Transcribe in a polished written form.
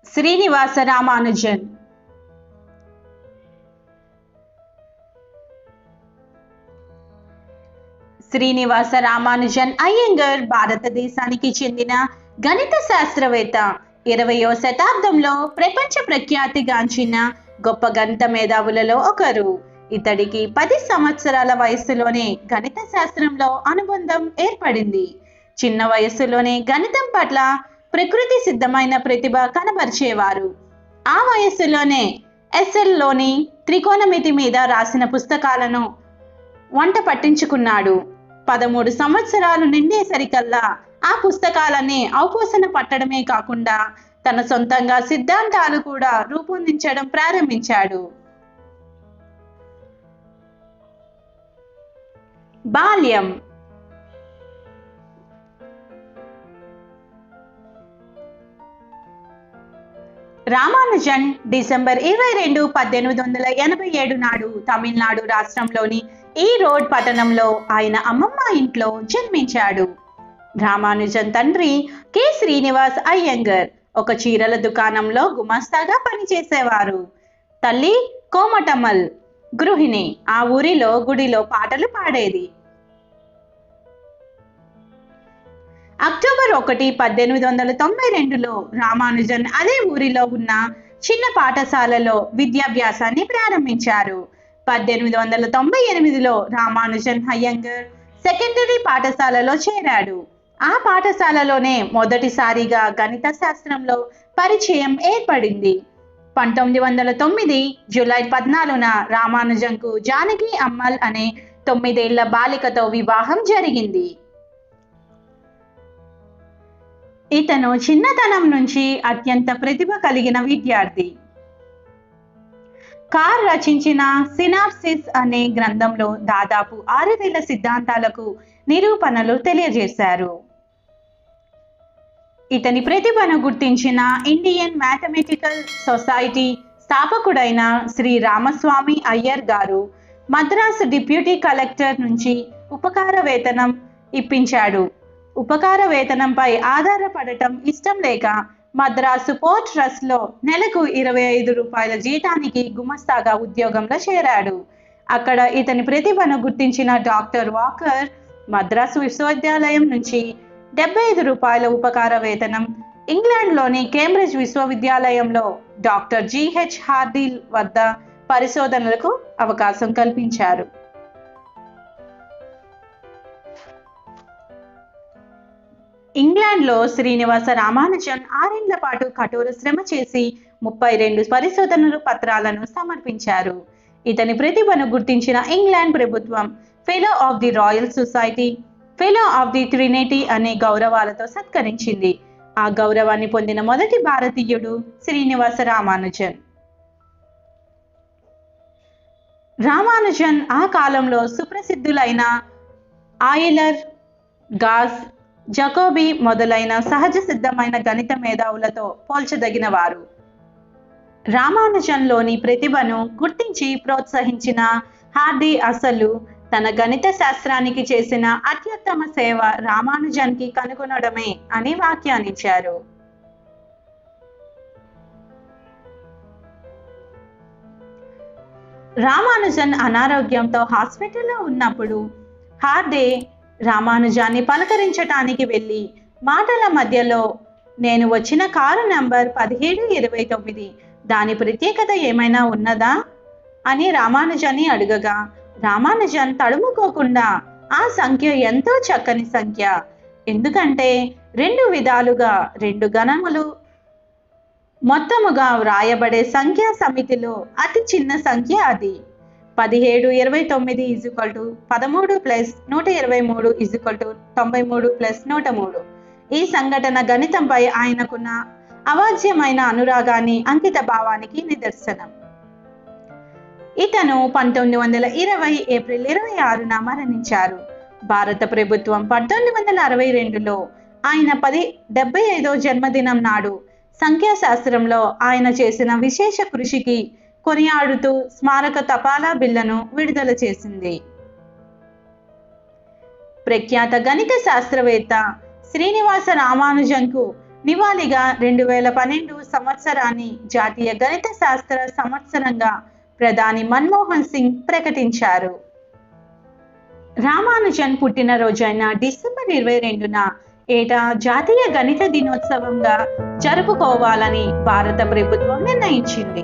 శ్రీనివాస రామానుజన్. శ్రీనివాస రామానుజన్ అయ్యంగర్ భారతదేశానికి చెందిన గణిత శాస్త్రవేత్త. 20వ శతాబ్దంలో ప్రపంచ ప్రఖ్యాతిగాంచిన గొప్ప గణిత మేధావులలో ఒకరు. ఇతడికి 10 సంవత్సరాల వయస్సులోనే గణిత శాస్త్రంలో అనుబంధం ఏర్పడింది. చిన్న వయస్సులోనే గణితం పట్ల ప్రకృతి సిద్ధమైన ప్రతిభ కనబరిచేవారు. ఆ వయస్సులోనే ఎస్ఎల్లోని త్రికోణమితి మీద రాసిన పుస్తకాలను వంట పట్టించుకున్నాడు. 13 సంవత్సరాలు నిండేసరికల్లా ఆ పుస్తకాలన్నీ ఔపోసన పట్టడమే కాకుండా తన సొంతంగా సిద్ధాంతాలు కూడా రూపొందించడం ప్రారంభించాడు. బాల్యం. రామానుజన్ డిసెంబర్ 22, 1887 నాడు తమిళనాడు రాష్ట్రంలోని ఈరోడ్ పట్టణంలో ఆయన అమ్మమ్మ ఇంట్లో జన్మించాడు. రామానుజన్ తండ్రి కె. శ్రీనివాస్ అయ్యంగర్ ఒక చీరల దుకాణంలో గుమాస్తాగా పనిచేసేవారు. తల్లి కోమటమ్మల్ గృహిణి. ఆ ఊరిలో గుడిలో పాటలు పాడేది. అక్టోబర్ 1, 1892లో రామానుజన్ అదే ఊరిలో ఉన్న చిన్న పాఠశాలలో విద్యాభ్యాసాన్ని ప్రారంభించారు. 1898లో రామానుజన్ అయ్యంగర్ సెకండరీ పాఠశాలలో చేరాడు. ఆ పాఠశాలలోనే మొదటిసారిగా గణిత శాస్త్రంలో పరిచయం ఏర్పడింది. 1909 జూలై 14న రామానుజన్కు జానకి అమ్మల్ అనే 9 ఏళ్ల బాలికతో వివాహం జరిగింది. ఇతను చిన్నతనం నుంచి అత్యంత ప్రతిభ కలిగిన విద్యార్థి. కార్ రచించిన సినాప్సిస్ అనే గ్రంథంలో దాదాపు 6000 సిద్ధాంతాలకు నిరూపణలు తెలియజేశారు. ఇతని ప్రతిభను గుర్తించిన ఇండియన్ మ్యాథమెటికల్ సొసైటీ స్థాపకుడైన శ్రీ రామస్వామి అయ్యర్ గారు మద్రాసు డిప్యూటీ కలెక్టర్ నుంచి ఉపకార వేతనం ఇప్పించాడు. ఉపకార వేతనంపై ఆధారపడటం ఇష్టం లేక మద్రాసు పోర్ట్ ట్రస్ట్ లో నెలకు 25 రూపాయల జీతానికి గుమస్తాగా ఉద్యోగంలో చేరాడు. అక్కడ ఇతని ప్రతిభను గుర్తించిన డాక్టర్ వాకర్ మద్రాసు విశ్వవిద్యాలయం నుంచి 75 రూపాయల ఉపకార వేతనం, ఇంగ్లాండ్లోని కేంబ్రిడ్జ్ విశ్వవిద్యాలయంలో డాక్టర్ జిహెచ్ హార్డీ వద్ద పరిశోధనలకు అవకాశం కల్పించారు. ఇంగ్లాండ్లో శ్రీనివాస రామానుజన్ 6 ఏళ్ల పాటు కఠోర శ్రమ చేసి 32 పరిశోధనలు పత్రాలను సమర్పించారు. ఇతని ప్రతిభను గుర్తించిన ఇంగ్లాండ్ ప్రభుత్వం fellow of the royal society, fellow of the Trinity అనే గౌరవాలతో సత్కరించింది. ఆ గౌరవాన్ని పొందిన మొదటి భారతీయుడు శ్రీనివాస రామానుజన్. రామానుజన్ ఆ కాలంలో సుప్రసిద్ధులైన ఆయిలర్, గాస్, జకోబీ మొదలైన సహజ సిద్ధమైన గణిత మేధావులతో పోల్చదగిన వారు. రామానుజన్లోని ప్రతిభను గుర్తించి ప్రోత్సహించిన హార్డీ అసలు తన గణిత శాస్త్రానికి చేసిన అత్యుత్తమ సేవ రామానుజన్కి కనుగొనడమే అని వ్యాఖ్యానించారు. రామానుజన్ అనారోగ్యంతో హాస్పిటల్లో ఉన్నప్పుడు హార్డే రామానుజాన్ని పలకరించటానికి వెళ్ళి మాటల మధ్యలో నేను వచ్చిన కారు నంబర్ 1729 దాని ప్రత్యేకత ఏమైనా ఉన్నదా అని రామానుజాన్ని అడగగా రామానుజన్ తడుముకోకుండా ఆ సంఖ్య ఎంతో చక్కని సంఖ్య, ఎందుకంటే 2 విధాలుగా 2 గణములు మొత్తముగా వ్రాయబడే సంఖ్యా సమితిలో అతి చిన్న సంఖ్య అది. 1729 13 + 123 93 + 103. ఈ సంఘటన గణితంపై ఆయనకున్న అవాజ్యమైన అనురాగాన్ని, అంకిత భావానికి నిదర్శనం. ఇతను 1920 ఏప్రిల్ 26న మరణించారు. భారత ప్రభుత్వం 1962లో ఆయన 75వ జన్మదినం నాడు సంఖ్యాశాస్త్రంలో ఆయన చేసిన విశేష కృషికి కొనియాడుతూ స్మారక తపాలా బిళ్లను విడుదల చేసింది. ప్రఖ్యాత గణిత శాస్త్రవేత్త శ్రీనివాస రామానుజన్కు నివాళిగా 2012 సంవత్సరాన్ని జాతీయ గణిత శాస్త్ర సంవత్సరంగా ప్రధాని మన్మోహన్ సింగ్ ప్రకటించారు. రామానుజన్ పుట్టినరోజైన డిసెంబర్ 22న ఏటా జాతీయ గణిత దినోత్సవంగా జరుపుకోవాలని భారత ప్రభుత్వం నిర్ణయించింది.